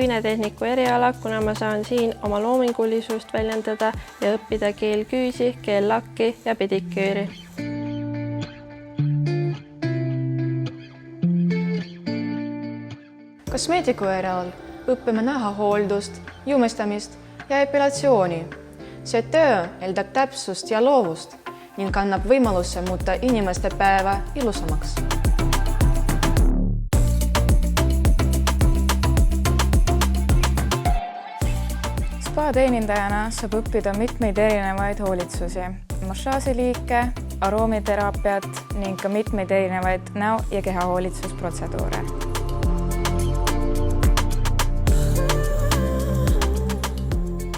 ainetehniku eriala, kuna ma saan siin oma loomingulisust väljendada ja õppida keelküüsi, keellakki ja pediküüri. Kosmeetiku erialal õppime näha hooldust, jumestamist ja epilatsiooni. See töö eeldab täpsust ja loovust ning annab võimaluse muuta inimeste päeva ilusamaks. Spa-teenindajana saab õppida mitmeid erinevaid hoolitsusi, massaažiliike, aroomiterapiat ning ka mitmeid erinevaid näo- ja kehahoolitsusprotseduure.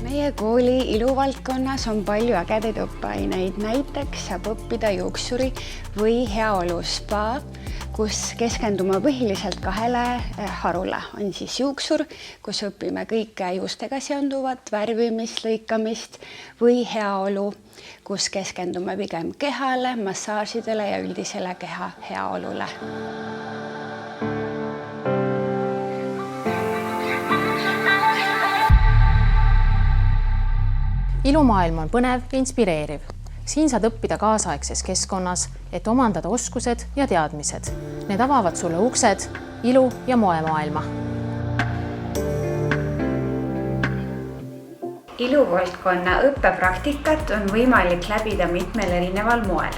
Meie kooli iluvaldkonnas on palju ägedaid õppeaineid, näiteks saab õppida juuksuri või heaolu spa, kus keskendume põhiliselt kahele harule. On siis juuksur, kus õpime kõike juustega seonduvat, värvimist, lõikamist või heaolu, kus keskendume pigem kehale, massaažidele ja üldisele keha heaolule. Ilumaailm on põnev ja inspireeriv. Siin saad õppida kaasaegses keskkonnas, et omandada oskused ja teadmised. Need avavad sulle uksed ilu- ja moemaailma. Iluvaldkonna õppepraktikat on võimalik läbida mitmel erineval moel.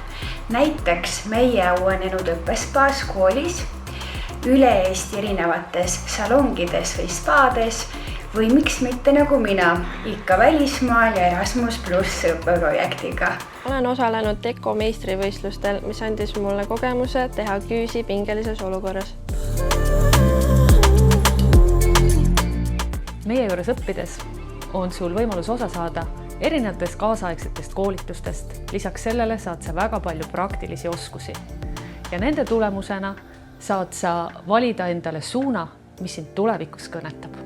Näiteks meie uuenenud õppespaas koolis, üle Eesti erinevates salongides või spaades või miks mitte nagu mina, ikka välismaal ja Erasmus+ õppeprojektiga. Olen osalenud Deco meistrivõistlustel, mis andis mulle kogemuse teha küüsi pingelises olukorras. Meie juures õppides on sul võimalus osa saada erinevatest kaasaegsetest koolitustest. Lisaks sellele saad sa väga palju praktilisi oskusi. Ja nende tulemusena saad sa valida endale suuna, mis sind tulevikus kõnetab.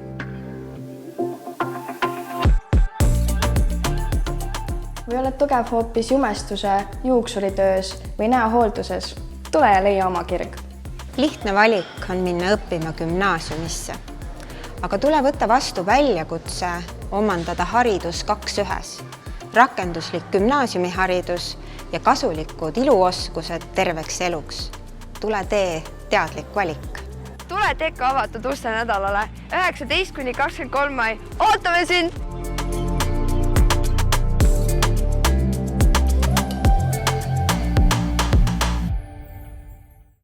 Või oled tugev hoopis jumestuse, juuksuritöös või näohoolduses? Tule ja leia oma kirg. Lihtne valik on minna õppima gümnaasiumisse. Aga tule võtta vastu väljakutse omandada haridus 2-1. Rakenduslik gümnaasiumiharidus ja kasulikud iluoskused terveks eluks. Tule tee teadlik valik. Tule Deco avatud uste nädalale 19–23 mai. Ootame sind!